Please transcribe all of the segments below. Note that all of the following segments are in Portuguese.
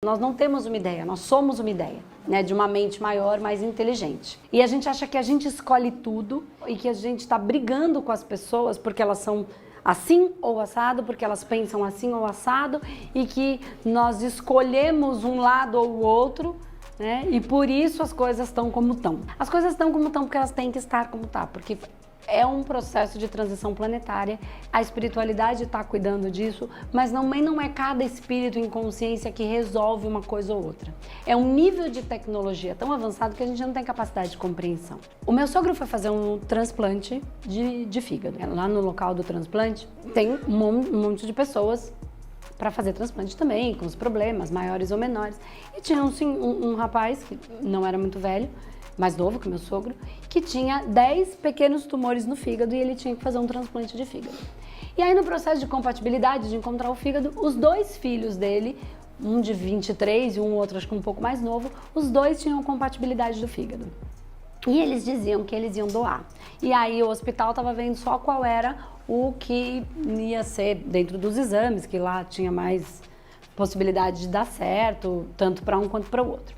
Nós não temos uma ideia, nós somos uma ideia, né, de uma mente maior, mais inteligente. E a gente acha que a gente escolhe tudo e que a gente está brigando com as pessoas porque elas são assim ou assado, porque elas pensam assim ou assado, e que nós escolhemos um lado ou o outro, né? E por isso as coisas estão como estão. As coisas estão como estão porque elas têm que estar como tá, porque é um processo de transição planetária, a espiritualidade está cuidando disso, mas não é cada espírito em consciência que resolve uma coisa ou outra. É um nível de tecnologia tão avançado que a gente não tem capacidade de compreensão. O meu sogro foi fazer um transplante de fígado. Lá no local do transplante tem um monte de pessoas para fazer transplante também, com os problemas maiores ou menores. E tinha um rapaz, que não era muito velho, mais novo que meu sogro, que tinha 10 pequenos tumores no fígado e ele tinha que fazer um transplante de fígado. E aí no processo de compatibilidade, de encontrar o fígado, os dois filhos dele, um de 23 e um outro acho que um pouco mais novo, os dois tinham compatibilidade do fígado. E eles diziam que eles iam doar. E aí o hospital estava vendo só qual era o que ia ser dentro dos exames, que lá tinha mais possibilidade de dar certo, tanto para um quanto para o outro.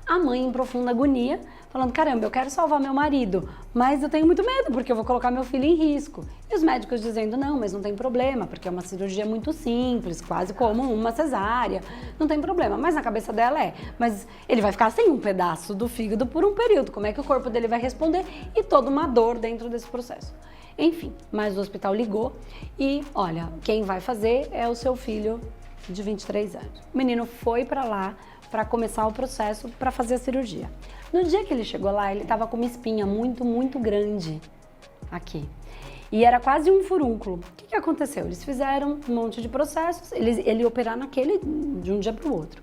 A mãe em profunda agonia, falando, caramba, eu quero salvar meu marido, mas eu tenho muito medo, porque eu vou colocar meu filho em risco. E os médicos dizendo, não, mas não tem problema, porque é uma cirurgia muito simples, quase como uma cesárea, não tem problema. Mas na cabeça dela mas ele vai ficar sem um pedaço do fígado por um período, como é que o corpo dele vai responder? E toda uma dor dentro desse processo. Enfim, mas o hospital ligou e, olha, quem vai fazer é o seu filho de 23 anos. O menino foi para lá para começar o processo para fazer a cirurgia. No dia que ele chegou lá, ele estava com uma espinha muito, muito grande aqui. E era quase um furúnculo. O que aconteceu? Eles fizeram um monte de processos, ele operar naquele de um dia para o outro.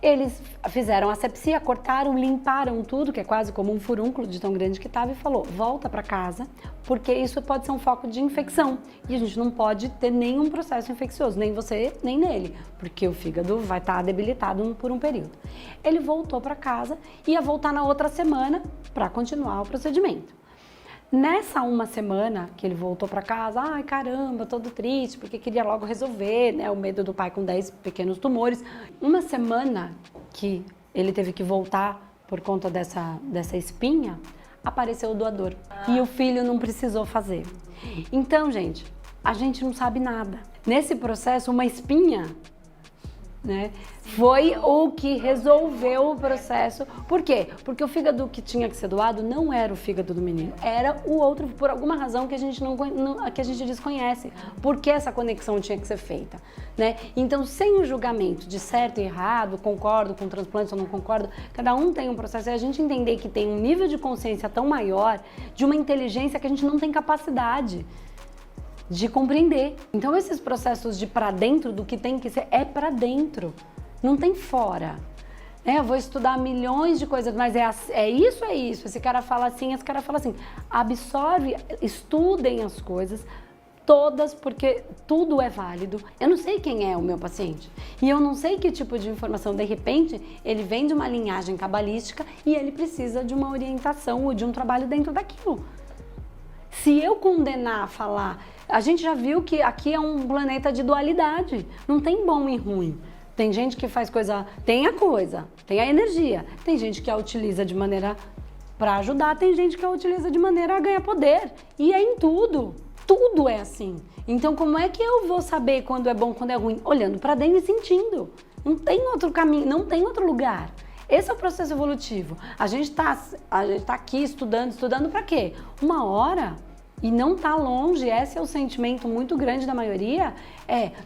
Eles fizeram asepsia, cortaram, limparam tudo, que é quase como um furúnculo de tão grande que estava, e falou, volta para casa, porque isso pode ser um foco de infecção. E a gente não pode ter nenhum processo infeccioso, nem você, nem nele, porque o fígado vai estar debilitado por um período. Ele voltou para casa, ia voltar na outra semana para continuar o procedimento. Nessa uma semana que ele voltou para casa, ai caramba, todo triste, porque queria logo resolver, né? O medo do pai com 10 pequenos tumores. Uma semana que ele teve que voltar por conta dessa espinha, apareceu o doador. E o filho não precisou fazer. Então, gente, a gente não sabe nada. Nesse processo, uma espinha, né, foi o que resolveu o processo. Por quê? Porque o fígado que tinha que ser doado não era o fígado do menino, era o outro, por alguma razão que a gente que a gente desconhece. Por que essa conexão tinha que ser feita, né? Então, sem o julgamento de certo e errado, concordo com o transplante ou não concordo, cada um tem um processo, e a gente entender que tem um nível de consciência tão maior, de uma inteligência que a gente não tem capacidade de compreender. Então esses processos de pra dentro, do que tem que ser, é pra dentro, não tem fora. Eu vou estudar milhões de coisas, mas é isso, esse cara fala assim, esse cara fala assim. Absorve, estudem as coisas todas, porque tudo é válido. Eu não sei quem é o meu paciente e eu não sei que tipo de informação, de repente, ele vem de uma linhagem cabalística e ele precisa de uma orientação ou de um trabalho dentro daquilo. Se eu condenar, falar, a gente já viu que aqui é um planeta de dualidade, não tem bom e ruim. Tem gente que faz coisa, tem a energia, tem gente que a utiliza de maneira para ajudar, tem gente que a utiliza de maneira a ganhar poder. E é em tudo é assim. Então como é que eu vou saber quando é bom, quando é ruim? Olhando para dentro e sentindo. Não tem outro caminho, não tem outro lugar. Esse é o processo evolutivo. A gente tá aqui estudando para quê? Uma hora, e não tá longe, esse é o sentimento muito grande da maioria,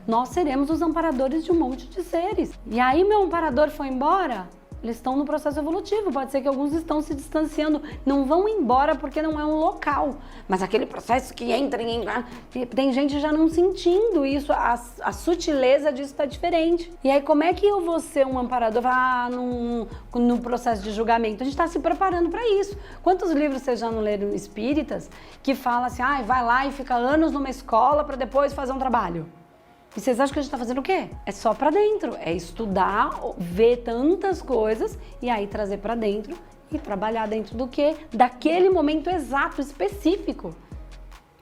nós seremos os amparadores de um monte de seres. E aí meu amparador foi embora? Eles estão no processo evolutivo, pode ser que alguns estão se distanciando, não vão embora porque não é um local. Mas aquele processo que entra tem gente já não sentindo isso, a sutileza disso está diferente. E aí como é que eu vou ser um amparador no processo de julgamento? A gente está se preparando para isso. Quantos livros vocês já não leram espíritas que falam assim, vai lá e fica anos numa escola para depois fazer um trabalho? E vocês acham que a gente tá fazendo o quê? É só pra dentro, é estudar, ver tantas coisas e aí trazer pra dentro e trabalhar dentro do quê? Daquele momento exato, específico.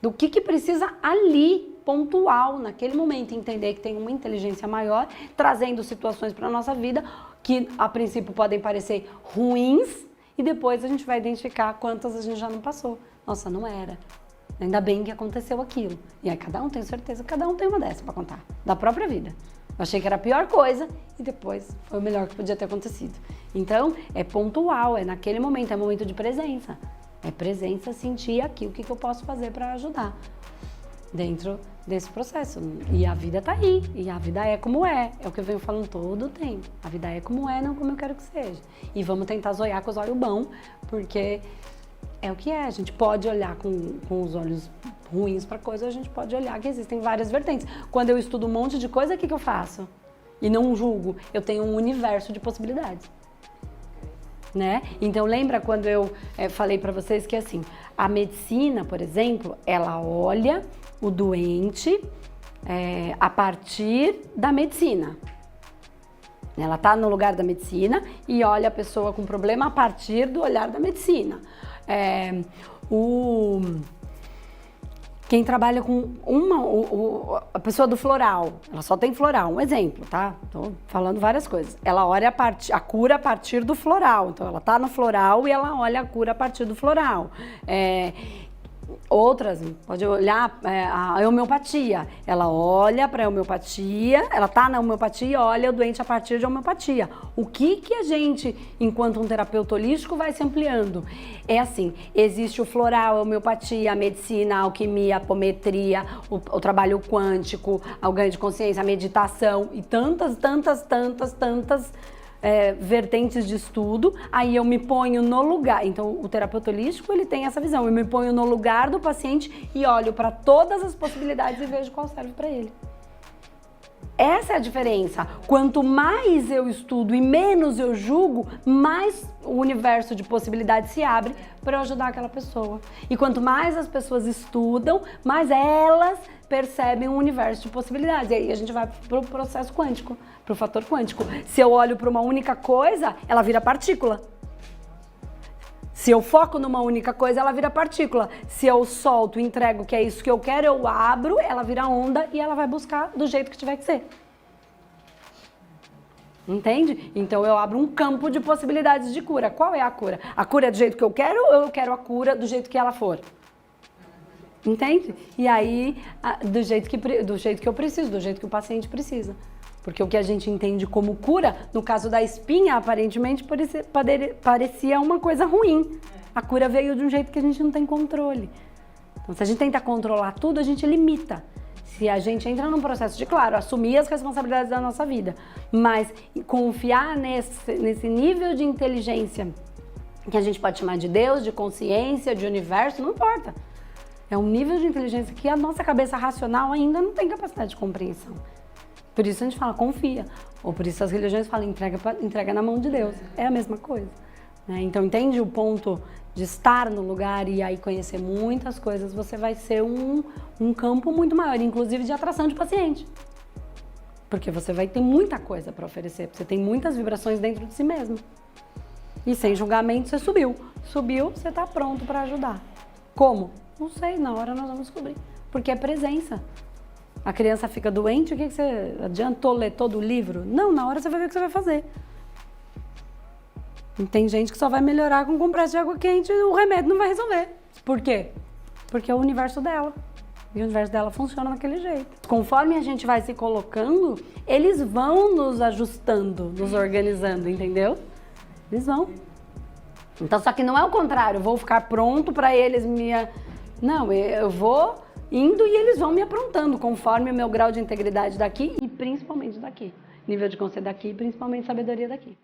Do que precisa ali, pontual, naquele momento, entender que tem uma inteligência maior, trazendo situações pra nossa vida que a princípio podem parecer ruins e depois a gente vai identificar quantas a gente já não passou. Nossa, não era. Ainda bem que aconteceu aquilo. E aí cada um, tenho certeza, cada um tem uma dessa pra contar, da própria vida. Eu achei que era a pior coisa e depois foi o melhor que podia ter acontecido. Então, é pontual, é naquele momento, é momento de presença. É presença, sentir aqui o que eu posso fazer para ajudar dentro desse processo. E a vida tá aí, e a vida é como é. É o que eu venho falando todo o tempo. A vida é como é, não como eu quero que seja. E vamos tentar zoiar com os olhos bons, porque é o que é. A gente pode olhar com os olhos ruins para coisa, a gente pode olhar que existem várias vertentes. Quando eu estudo um monte de coisa, o que eu faço? E não julgo, eu tenho um universo de possibilidades. Né? Então lembra quando eu falei para vocês que assim, a medicina, por exemplo, ela olha o doente a partir da medicina. Ela está no lugar da medicina e olha a pessoa com problema a partir do olhar da medicina. Quem trabalha com a pessoa do floral, ela só tem floral, um exemplo, tá? Tô falando várias coisas. Ela olha a cura a partir do floral, então ela tá no floral e ela olha a cura a partir do floral. Outras, pode olhar a homeopatia, ela olha para a homeopatia, ela tá na homeopatia e olha o doente a partir de homeopatia. O que a gente, enquanto um terapeuta holístico, vai se ampliando? É assim, existe o floral, a homeopatia, a medicina, a alquimia, a apometria, o trabalho quântico, o ganho de consciência, a meditação e tantas vertentes de estudo. Aí eu me ponho no lugar, então o terapeuta holístico ele tem essa visão, eu me ponho no lugar do paciente e olho para todas as possibilidades e vejo qual serve para ele. Essa é a diferença. Quanto mais eu estudo e menos eu julgo, mais o universo de possibilidades se abre para eu ajudar aquela pessoa. E quanto mais as pessoas estudam, mais elas percebem um universo de possibilidades. E aí a gente vai para o processo quântico, para o fator quântico. Se eu olho para uma única coisa, ela vira partícula. Se eu foco numa única coisa, ela vira partícula. Se eu solto, entrego que é isso que eu quero, eu abro, ela vira onda e ela vai buscar do jeito que tiver que ser. Entende? Então eu abro um campo de possibilidades de cura. Qual é a cura? A cura é do jeito que eu quero ou eu quero a cura do jeito que ela for? Entende? E aí, do jeito que eu preciso, do jeito que o paciente precisa. Porque o que a gente entende como cura, no caso da espinha, aparentemente parecia uma coisa ruim. A cura veio de um jeito que a gente não tem controle. Então, se a gente tenta controlar tudo, a gente limita. Se a gente entra num processo de, claro, assumir as responsabilidades da nossa vida, mas confiar nesse nível de inteligência, que a gente pode chamar de Deus, de consciência, de universo, não importa. É um nível de inteligência que a nossa cabeça racional ainda não tem capacidade de compreensão. Por isso a gente fala, confia. Ou por isso as religiões falam, entrega na mão de Deus. É a mesma coisa. Né? Então, entende o ponto de estar no lugar e aí conhecer muitas coisas, você vai ser um campo muito maior, inclusive de atração de paciente. Porque você vai ter muita coisa para oferecer, você tem muitas vibrações dentro de si mesmo. E sem julgamento você subiu. Subiu, você está pronto para ajudar. Como? Não sei, na hora nós vamos descobrir. Porque é presença. A criança fica doente, o que você adiantou ler todo o livro? Não, na hora você vai ver o que você vai fazer. E tem gente que só vai melhorar com um compressa de água quente e o remédio não vai resolver. Por quê? Porque é o universo dela. E o universo dela funciona daquele jeito. Conforme a gente vai se colocando, eles vão nos ajustando, nos organizando, entendeu? Eles vão. Então, só que não é o contrário, eu vou ficar pronto para eles me... Não, eu vou indo e eles vão me aprontando conforme o meu grau de integridade daqui e principalmente daqui. Nível de consciência daqui e principalmente sabedoria daqui.